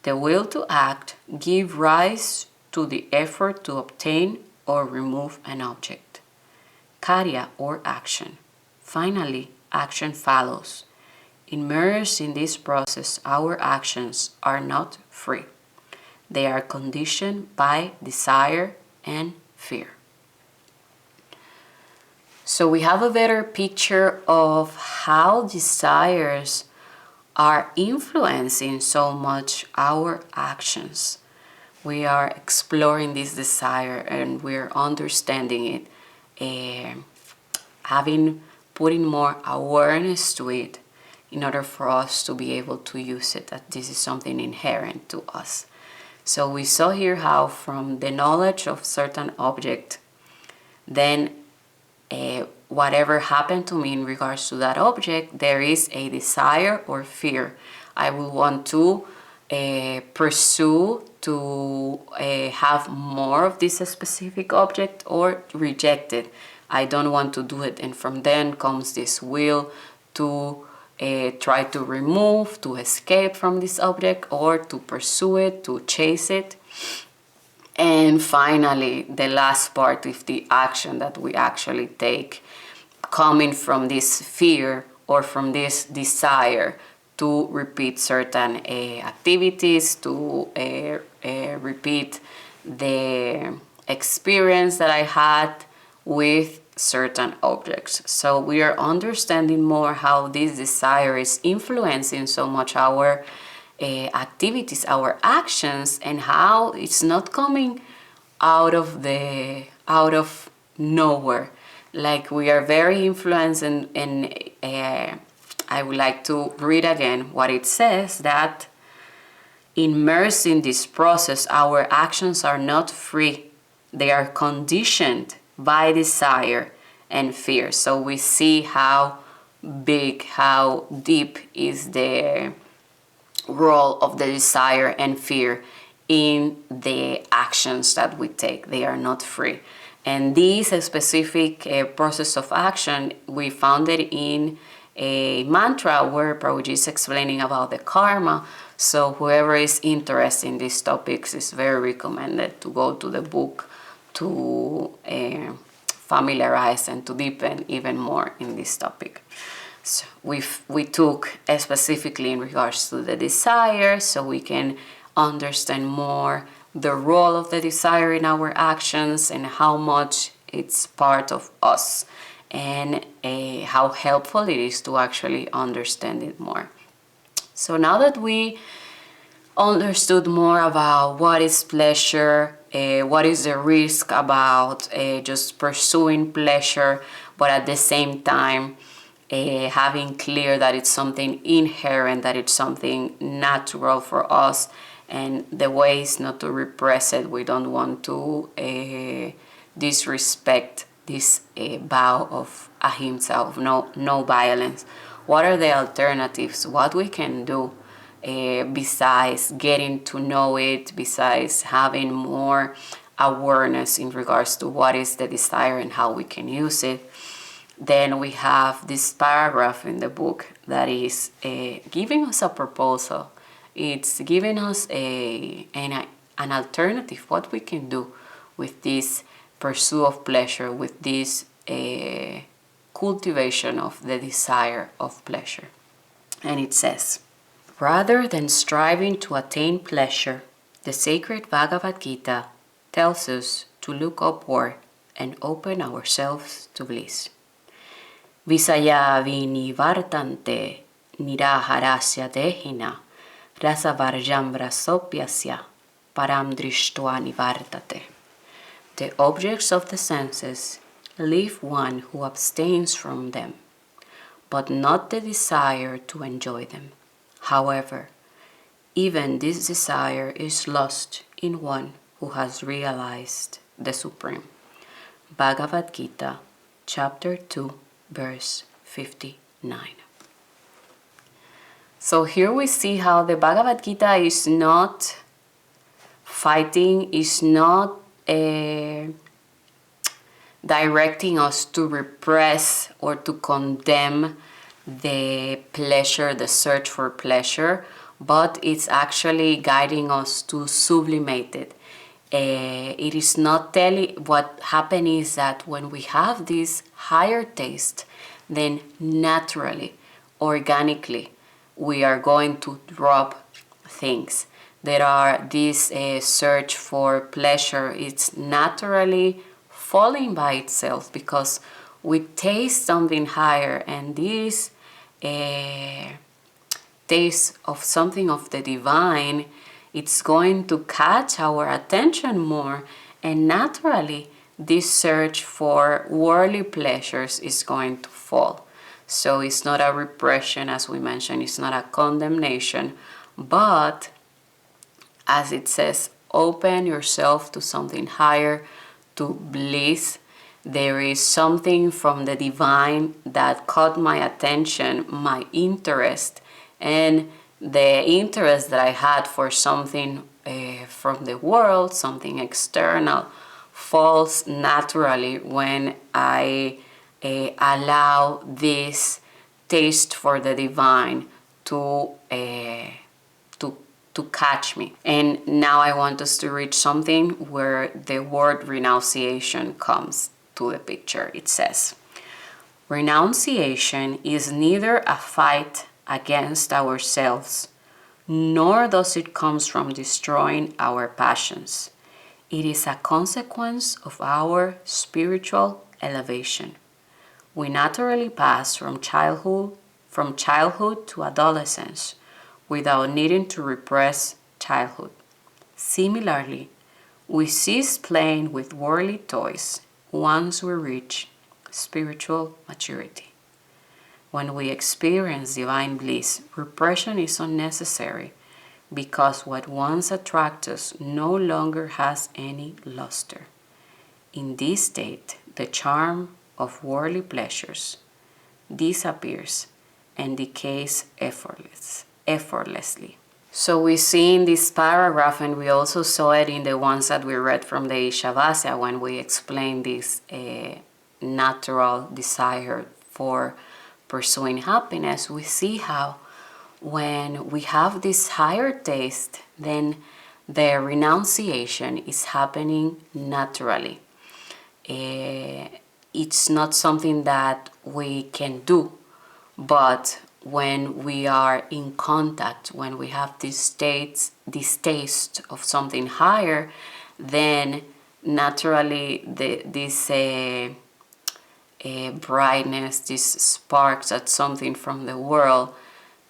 The will to act gives rise to the effort to obtain or remove an object. Karya, or action. Finally, action follows. Immersed in this process, our actions are not free. They are conditioned by desire and fear. So we have a better picture of how desires are influencing so much our actions. We are exploring this desire and we're understanding it, putting more awareness to it in order for us to be able to use it, that this is something inherent to us. So we saw here how from the knowledge of certain object, then whatever happened to me in regards to that object, there is a desire or fear. I will want to pursue to have more of this specific object, or reject it. I don't want to do it. And from then comes this will to try to remove, to escape from this object, or to pursue it, to chase it. And finally, the last part is the action that we actually take, coming from this fear or from this desire to repeat certain activities, to repeat the experience that I had with certain objects. So we are understanding more how this desire is influencing so much our activities, our actions, and how it's not coming out of nowhere. Like we are very influenced, and I would like to read again what it says, that immersed in this process, our actions are not free. They are conditioned by desire and fear. So we see how big, how deep is the role of the desire and fear in the actions that we take. They are not free. And this specific process of action, we found it in a mantra where Prabhuji is explaining about the karma. So whoever is interested in these topics, is very recommended to go to the book to familiarize and to deepen even more in this topic. So we took specifically in regards to the desire, so we can understand more the role of the desire in our actions and how much it's part of us, and how helpful it is to actually understand it more. So now that we understood more about what is pleasure, what is the risk about just pursuing pleasure, but at the same time having clear that it's something inherent, that it's something natural for us, and the ways not to repress it. We don't want to disrespect this vow of ahimsa, of no violence. What are the alternatives? What we can do besides getting to know it, besides having more awareness in regards to what is the desire and how we can use it. Then we have this paragraph in the book that is giving us a proposal. It's giving us an alternative, what we can do with this pursuit of pleasure, with this cultivation of the desire of pleasure. And it says, rather than striving to attain pleasure, the sacred Bhagavad Gita tells us to look upward and open ourselves to bliss. Visaya vinivartante niraharasya dehina rasavarjam rasopyasya param drishtva nivartate. The objects of the senses leave one who abstains from them, but not the desire to enjoy them. However, even this desire is lost in one who has realized the Supreme. Bhagavad Gita, chapter 2, verse 59. So here we see how the Bhagavad Gita is not fighting, is not directing us to repress or to condemn the pleasure, the search for pleasure, but it's actually guiding us to sublimate it. It is not telling. What happens is that when we have this higher taste, then naturally, organically, we are going to drop things. There are this search for pleasure. It's naturally falling by itself because we taste something higher, and this taste of something of the divine, it's going to catch our attention more, and naturally this search for worldly pleasures is going to fall. So it's not a repression, as we mentioned, it's not a condemnation, but as it says, open yourself to something higher, to bliss. There is something from the divine that caught my attention, my interest, and the interest that I had for something from the world, something external, falls naturally when I allow this taste for the divine to catch me. And now I want us to reach something where the word renunciation comes to the picture. It says, renunciation is neither a fight against ourselves, nor does it come from destroying our passions. It is a consequence of our spiritual elevation. We naturally pass from childhood to adolescence without needing to repress childhood. Similarly, we cease playing with worldly toys once we reach spiritual maturity. When we experience divine bliss, repression is unnecessary because what once attracted us no longer has any luster. In this state, the charm of worldly pleasures disappears and decays effortlessly. So we see in this paragraph, and we also saw it in the ones that we read from the Ishavasya when we explained this natural desire for pursuing happiness, we see how when we have this higher taste, then the renunciation is happening naturally. It's not something that we can do, but when we are in contact, when we have this taste of something higher, then naturally this brightness, this sparks at something from the world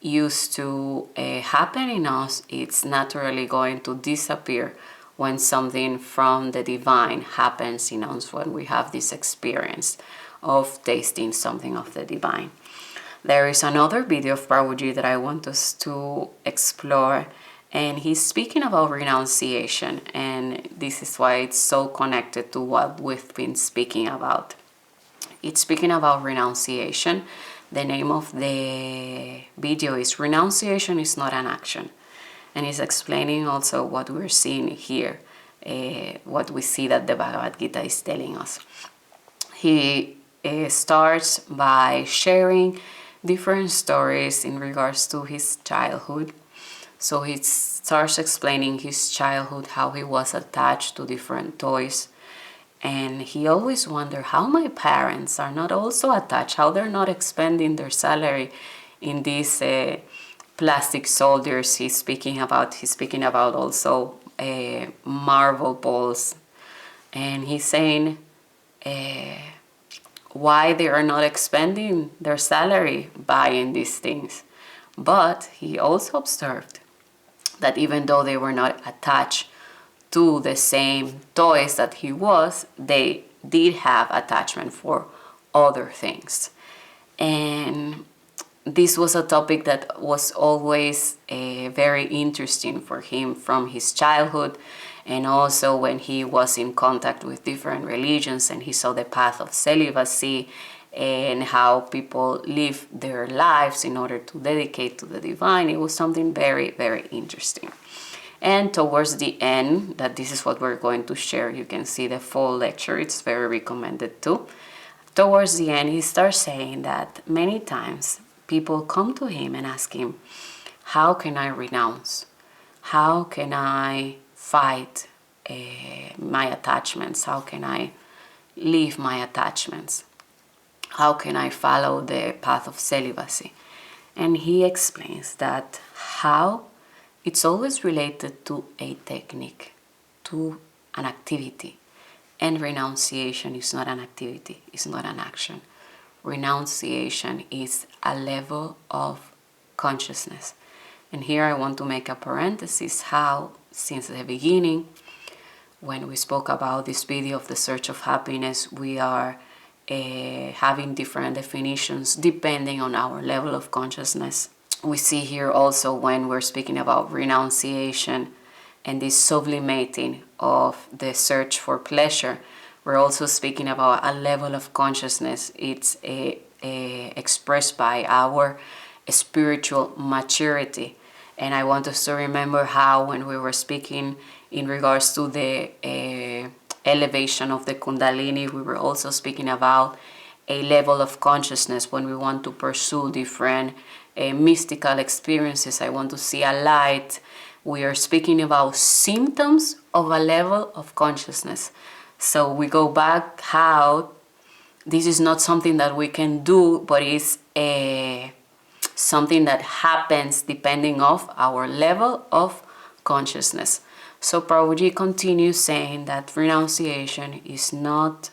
used to happen in us, it's naturally going to disappear when something from the divine happens in us, when we have this experience of tasting something of the divine. There is another video of Prabhuji that I want us to explore, and he's speaking about renunciation, and this is why it's so connected to what we've been speaking about. It's speaking about renunciation. The name of the video is Renunciation is Not an Action. And he's explaining also what we're seeing here, what we see that the Bhagavad Gita is telling us. He starts by sharing different stories in regards to his childhood. So he starts explaining his childhood, how he was attached to different toys. And he always wondered how my parents are not also attached, how they're not expending their salary in these plastic soldiers he's speaking about. He's speaking about also marble balls. And he's saying why they are not expending their salary buying these things. But he also observed that even though they were not attached to the same toys that he was, they did have attachment for other things. And this was a topic that was always very interesting for him from his childhood, and also when he was in contact with different religions and he saw the path of celibacy and how people live their lives in order to dedicate to the divine. It was something very, very interesting. And towards the end, that this is what we're going to share, you can see the full lecture, it's very recommended too. Towards the end, he starts saying that many times people come to him and ask him, how can I renounce? How can I fight my attachments? How can I leave my attachments? How can I follow the path of celibacy? And he explains that how it's always related to a technique, to an activity. And renunciation is not an activity, it's not an action. Renunciation is a level of consciousness. And here I want to make a parenthesis how, since the beginning, when we spoke about this video of the search of happiness, we are having different definitions depending on our level of consciousness. We see here also when we're speaking about renunciation and this sublimating of the search for pleasure, we're also speaking about a level of consciousness. It's expressed by our spiritual maturity. And I want us to remember how when we were speaking in regards to the elevation of the Kundalini, we were also speaking about a level of consciousness when we want to pursue different mystical experiences. I want to see a light. We are speaking about symptoms of a level of consciousness. So we go back how this is not something that we can do, but it's something that happens depending of our level of consciousness. So Prabhuji continues saying that renunciation is not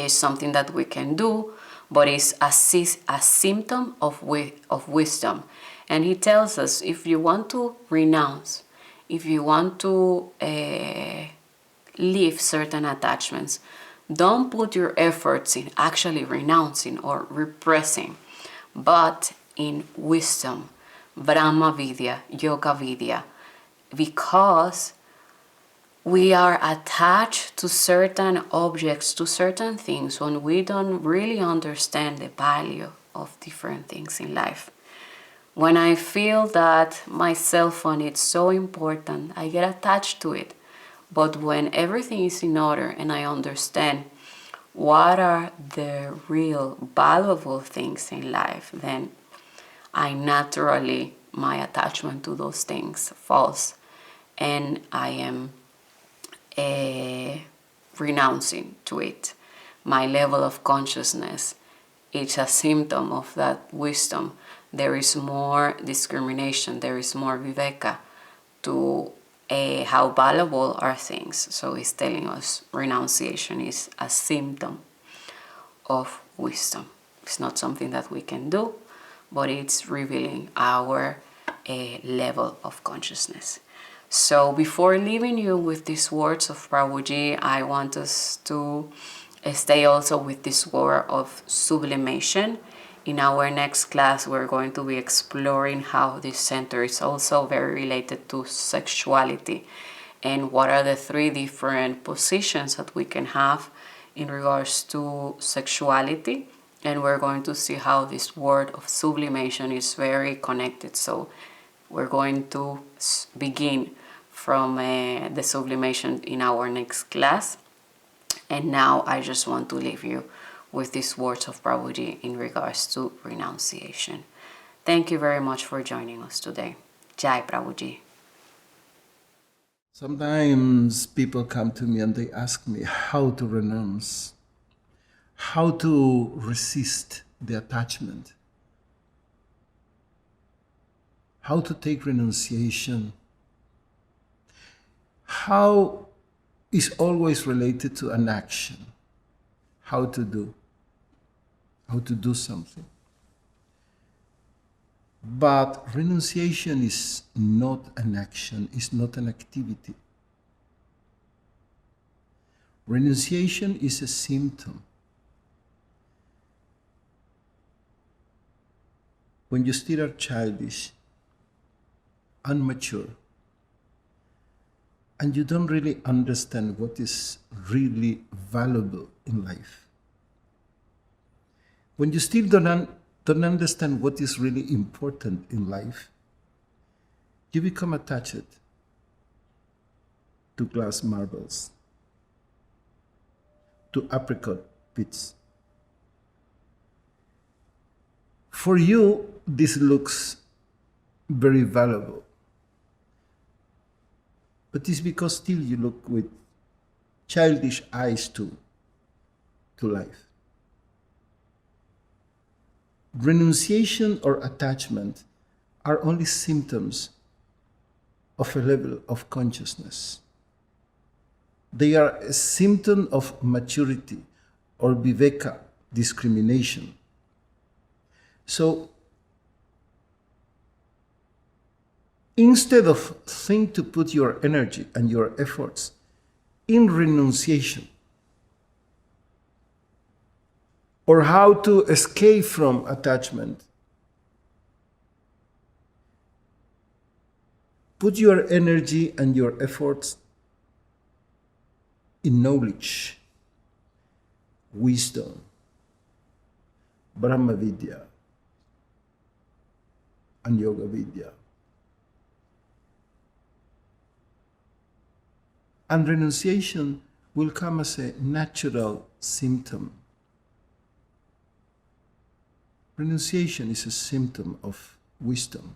something that we can do, but it's a symptom of wisdom. And he tells us, if you want to renounce, if you want to leave certain attachments, don't put your efforts in actually renouncing or repressing, but in wisdom, Brahma Vidya, Yoga Vidya, because we are attached to certain objects, to certain things, when we don't really understand the value of different things in life. When I feel that my cell phone is so important, I get attached to it. But when everything is in order and I understand what are the real valuable things in life, then I naturally, my attachment to those things falls, and I am renouncing to it. My level of consciousness is a symptom of that wisdom. There is more discrimination, there is more viveka to how valuable are things. So he's telling us renunciation is a symptom of wisdom. It's not something that we can do, but it's revealing our level of consciousness. So before leaving you with these words of Prabhuji, I want us to stay also with this word of sublimation. In our next class, we're going to be exploring how this center is also very related to sexuality and what are the 3 different positions that we can have in regards to sexuality. And we're going to see how this word of sublimation is very connected. So we're going to begin from the sublimation in our next class. And now I just want to leave you with these words of Prabhuji in regards to renunciation. Thank you very much for joining us today. Jai Prabhuji. Sometimes people come to me and they ask me how to renounce, how to resist the attachment, how to take renunciation, how is always related to an action, how to do something. But renunciation is not an action, it's not an activity. Renunciation is a symptom. When you still are childish, immature, and you don't really understand what is really valuable in life, when you still don't understand what is really important in life, you become attached to glass marbles, to apricot pits. For you, this looks very valuable, but it's because still you look with childish eyes to life. Renunciation or attachment are only symptoms of a level of consciousness. They are a symptom of maturity or viveka, discrimination. So, instead of think to put your energy and your efforts in renunciation, or how to escape from attachment, put your energy and your efforts in knowledge, wisdom, Brahma Vidya, and Yoga Vidya. And renunciation will come as a natural symptom. Renunciation is a symptom of wisdom.